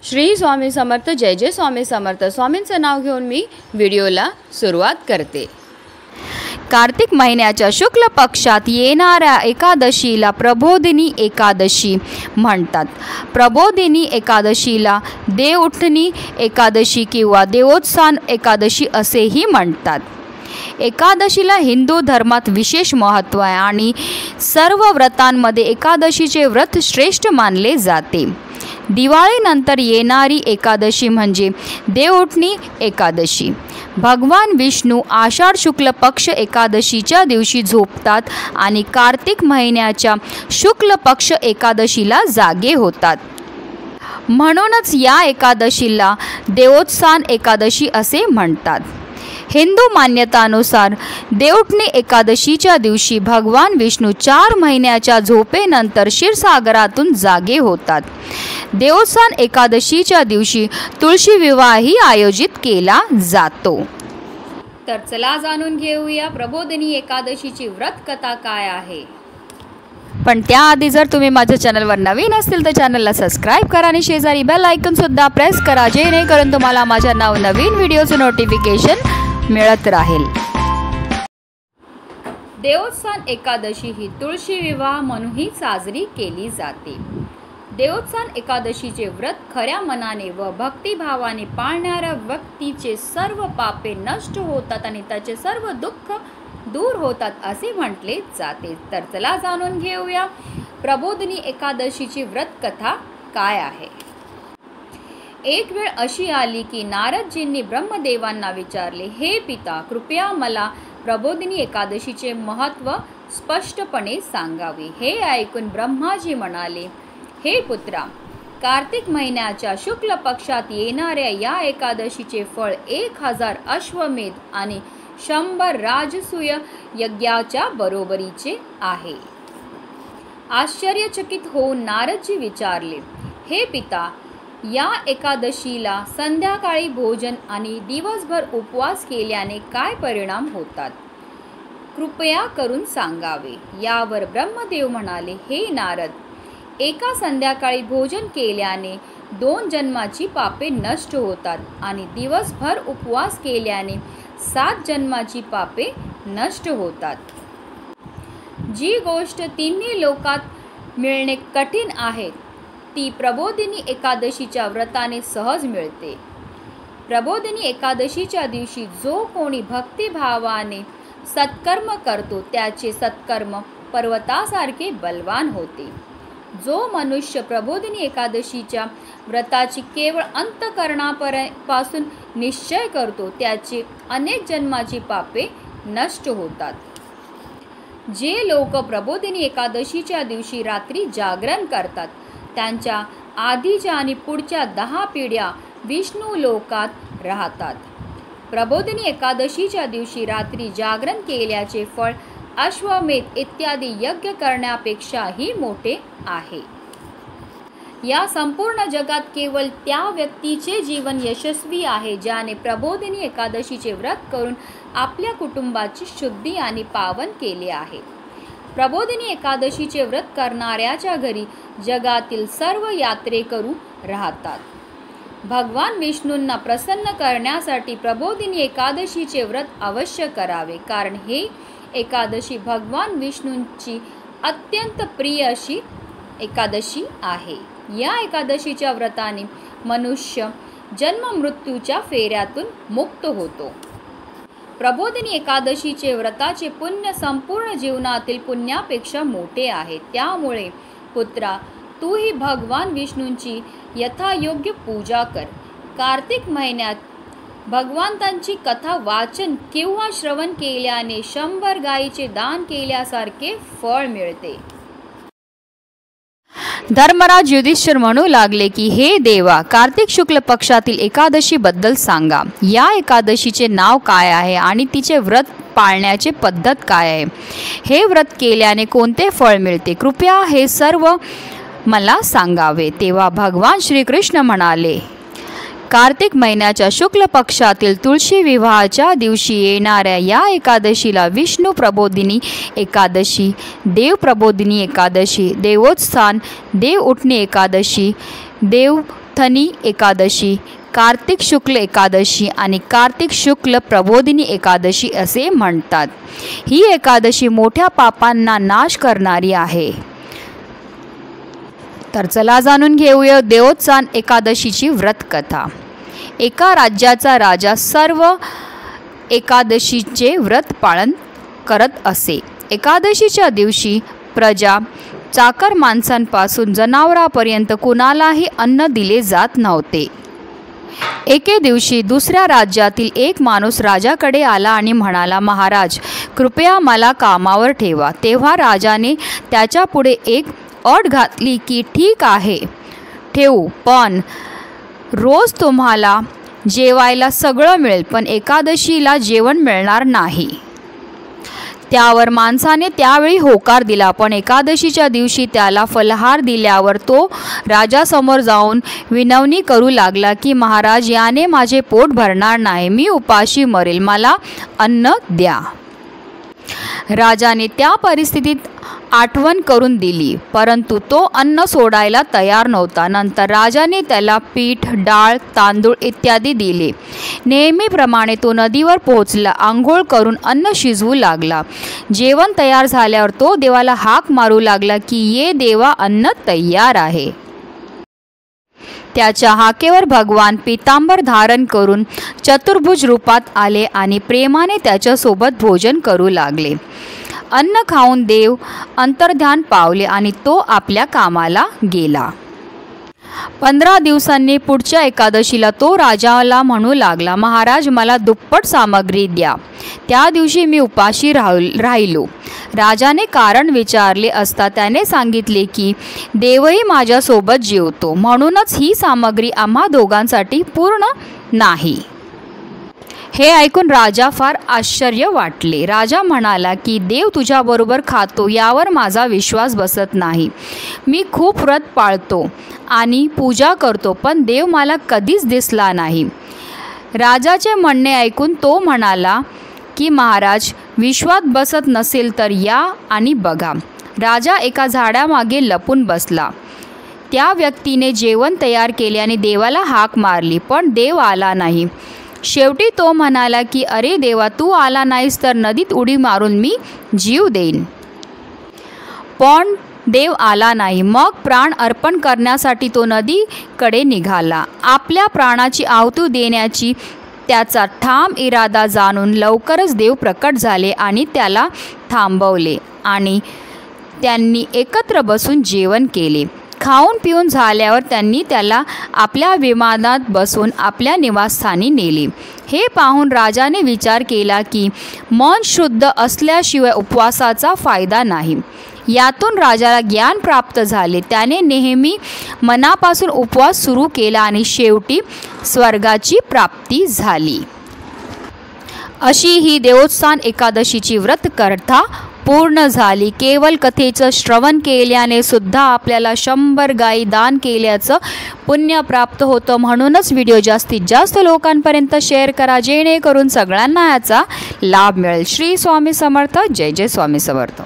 श्री स्वामी समर्थ. जय जय स्वामी समर्थ. स्वामींचं नाव घेऊन मी व्हिडिओला सुरुवात करते. कार्तिक महिन्याच्या शुक्ल पक्षात येणाऱ्या एकादशीला प्रबोधिनी एकादशी म्हणतात. प्रबोधिनी एकादशीला देवउठणी एकादशी किंवा देवोत्थान एकादशी असेही म्हणतात. एकादशीला हिंदू धर्मात विशेष महत्त्व आहे आणि सर्व व्रतांमध्ये एकादशीचे व्रत श्रेष्ठ मानले जाते. दिवाळीनंतर येणारी एकादशी म्हणजे देवउठणी एकादशी. भगवान विष्णू आषाढ शुक्ल पक्ष एकादशीच्या दिवशी झोपतात आणि कार्तिक महिन्याच्या शुक्ल पक्ष एकादशीला जागे होतात. म्हणूनच या एकादशीला देवोत्थान एकादशी असे म्हणतात. हिंदू मान्यतानुसार देवउठणी एकादशीच्या दिवशी भगवान विष्णू 4 महिन्याच्या झोपेनंतर क्षीरसागरातून जागे होतात. देवोत्थान एकादशीच्या दिवशी तुळशी विवाहही आयोजित केला जातो. तर चला जाणून घेऊया प्रबोधिनी एकादशीची व्रत कथा काय आहे. पण त्याआधी जर तुम्ही माझ्या चॅनलवर नवीन असतील तर चॅनलला सबस्क्राईब करा आणि शेजारी बेल आयकॉन सुद्धा प्रेस करा, जेणेकरून तुम्हाला माझ्या नवीन व्हिडिओचं नोटिफिकेशन मिळत राहील. देवोत्थान एकादशी ही तुळशी विवाह म्हणूनही साजरी केली जाते. देवोत्थान एकादशीचे व्रत खऱ्या मनाने व भक्तिभावाने पाळणाऱ्या व्यक्तीचे सर्व पापे नष्ट होतात आणि त्याचे सर्व दुःख दूर होतात असे म्हटले जाते. तर चला जाणून घेऊया प्रबोधिनी एकादशीची व्रत कथा काय आहे. एक वेळ अशी आली की नारदजींनी ब्रह्मदेवांना विचारले, हे पिता, कृपया मला प्रबोधिनी एकादशीचे महत्त्व स्पष्टपणे सांगावे. हे ऐकून ब्रह्माजी म्हणाले, हे पुत्रा, कार्तिक महिन्याच्या शुक्ल पक्षात येणाऱ्या या एकादशीचे फळ 1000 अश्वमेध आणि 100 राजसूय यज्ञाच्या बरोबरीचे आहे. आश्चर्यचकित होऊन नारदजी विचारले, हे पिता, या एकादशीला संध्याकाळी भोजन आणि दिवसभर उपवास केल्याने काय परिणाम होतात, कृपया करून सांगावे. यावर ब्रह्मदेव म्हणाले, हे नारद, एका संध्याकाळी भोजन केल्याने 2 जन्माची पापे नष्ट होतात आणि दिवसभर उपवास केल्याने 7 जन्माची पापे नष्ट होतात. जी गोष्ट तिन्ही लोकात मिळणे कठीण आहे ती प्रबोधिनी एकादशीच्या व्रताने सहज मिळते. प्रबोधिनी एकादशीच्या दिवशी जो कोणी भक्तिभावाने सत्कर्म करतो त्याचे सत्कर्म पर्वतासारखे बलवान होते. जो मनुष्य प्रबोधिनी एकादशीच्या व्रताची केवळ अंतःकरणापासून निश्चय करतो त्याचे अनेक जन्माची पापे नष्ट होतात. जे लोक प्रबोधिनी एकादशीच्या दिवशी रात्री जागरण करतात त्यांच्या आधीच्या आणि पुढच्या 10 पिढ्या विष्णू लोकात राहतात. प्रबोधिनी एकादशीच्या दिवशी रात्री जागरण केल्याचे फळ अश्वमेध इत्यादी यज्ञ करण्यापेक्षाही मोठे आहे. या संपूर्ण जगात केवळ त्या व्यक्तीचे जीवन यशस्वी आहे ज्याने प्रबोधिनी एकादशीचे व्रत करून आपल्या कुटुंबाची शुद्धी आणि पावन केले आहे. प्रबोधिनी एकादशीचे व्रत करणाऱ्याच्या घरी जगातील सर्व यात्रेकरू राहतात. भगवान विष्णूंना प्रसन्न करण्यासाठी प्रबोधिनी एकादशीचे व्रत अवश्य करावे, कारण हे एकादशी भगवान विष्णूंची अत्यंत प्रिय अशी एकादशी आहे. या एकादशीच्या व्रताने मनुष्य जन्ममृत्यूच्या फेऱ्यातून मुक्त होतो. प्रबोधिनी एकादशीचे व्रताचे पुण्य संपूर्ण जीवनातील पुण्यापेक्षा मोठे आहे. त्यामुळे पुत्रा, तूही भगवान विष्णूंची यथायोग्य पूजा कर. कार्तिक महिन्यात भगवंतांची कथा वाचन किंवा श्रवण केल्याने 100 गायीचे दान केल्यासारखे फळ मिळते. धर्मराज युधिष्ठिर म्हणू लागले की, हे देवा, कार्तिक शुक्ल पक्षातील एकादशी बद्दल सांगा. या एकादशीचे नाव काय आहे आणि तिचे व्रत पाळण्याची पद्धत काय आहे. हे व्रत केल्याने कोणते फळ मिळते, कृपया हे सर्व मला सांगावे. तेव्हा भगवान श्रीकृष्ण म्हणाले, कार्तिक महिन्याच्या शुक्ल पक्षातील तुळशी विवाहाच्या दिवशी येणाऱ्या या एकादशीला विष्णू प्रबोधिनी एकादशी, देव प्रबोधिनी एकादशी, देवोत्थान, देवउठणी एकादशी, देव गोवर्धनी एकादशी, कार्तिक शुक्ल एकादशी आणि कार्तिक शुक्ल प्रबोधिनी एकादशी असे म्हणतात. ही एकादशी मोठ्या पापांना नाश करणारी आहे. तर चला जाणून घेऊया देवोत्थान एकादशीची व्रतकथा. एका राज्याचा राजा सर्व एकादशीचे व्रत पालन करत असे. एकादशीच्या दिवशी प्रजा, चाकर माणसांपासून जनावरांपर्यंत कुणालाही अन्न दिले जात नव्हते. एके दिवशी दुसऱ्या राज्यातील एक माणूस राजाकडे आला आणि म्हणाला, महाराज, कृपया मला कामावर ठेवा. तेव्हा राजाने त्याच्यापुढे एक अट घातली की ठीक आहे, ठेवू, पण रोज तुम्हाला जेवायला सगळं मिळेल, पण एकादशीला जेवण मिळणार नाही. त्यावर माणसाने त्यावेळी होकार दिला, पण एकादशीच्या दिवशी त्याला फलाहार दिल्यावर तो राजासमोर जाऊन विनवणी करू लागला की महाराज, याने माझे पोट भरणार नाही, मी उपाशी मरेल, मला अन्न द्या. राजाने त्या परिस्थितीत आठवण करून दिली, परंतु तो अन्न सोडायला तयार नव्हता. नंतर राजाने त्याला पीठ, डाळ, तांदूळ इत्यादी दिले. नेहमीप्रमाणे तो नदीवर पोहोचला, आंघोळ करून अन्न शिजवू लागला. जेवण तयार झाल्यावर तो देवाला हाक मारू लागला की ये देवा, अन्न तयार आहे. त्याच्या हाकेवर भगवान पीतांबर धारण करून चतुर्भुज रूपात आले आणि प्रेमाने त्याच्यासोबत भोजन करू लागले. अन्न खाऊन देव अंतर्ध्यान पावले आणि तो आपल्या कामाला गेला. 15 दिवसांनी पुढच्या एकादशीला तो राजाला म्हणू लागला, महाराज, मला दुप्पट सामग्री द्या. त्या दिवशी मी उपाशी राहिलो. राजाने कारण विचारले असता त्याने सांगितले की देवही माझ्यासोबत जेवतो, म्हणूनच ही सामग्री आम्हा दोघांसाठी पूर्ण नाही. हे ऐकून राजा फार आश्चर्य वाटले. राजा म्हणाला की देव तुझ्याबरोबर खातो यावर माझा विश्वास बसत नाही. मी खूप व्रत पाळतो आणि पूजा करतो, पण देव मला कधीच दिसला नाही. राजाचे म्हणणे ऐकून तो म्हणाला की महाराज, विश्वास बसत नसेल तर या आणि बघा. राजा एका झाडामागे लपून बसला. त्या व्यक्तीने जेवण तयार केले आणि देवाला हाक मारली, पण देव आला नाही. शेवटी तो म्हणाला की अरे देवा, तू आला नाहीस तर नदीत उडी मारून मी जीव देईन. पण देव आला नाही. मग प्राण अर्पण करण्यासाठी तो नदीकडे निघाला. आपल्या प्राणाची आहुती देण्याची त्याचा ठाम इरादा जाणून लवकरच देव प्रकट झाले आणि त्याला थांबवले आणि त्यांनी एकत्र बसून जेवण केले. खाऊन पिऊन झाल्यावर त्यांनी त्याला आपल्या विमानात बसून आपल्या निवासस्थानी नेले. हे पाहून राजाने विचार केला की मन शुद्ध असल्याशिवाय उपवासाचा फायदा नाही. यातून राजाला ज्ञान प्राप्त झाले. त्याने नेहमी मनापासून उपवास सुरू केला आणि शेवटी स्वर्गाची प्राप्ती झाली. अशी ही देवोत्थान एकादशीची व्रतकथा पूर्ण झाली. केवळ कथेचं श्रवण केल्याने सुद्धा आपल्याला 100 गायी दान केल्याचं पुण्य प्राप्त होतं. म्हणूनच व्हिडिओ जास्तीत जास्त लोकांपर्यंत शेअर करा, जेणेकरून सगळ्यांना याचा लाभ मिळेल. श्री स्वामी समर्थ. जय जय स्वामी समर्थ.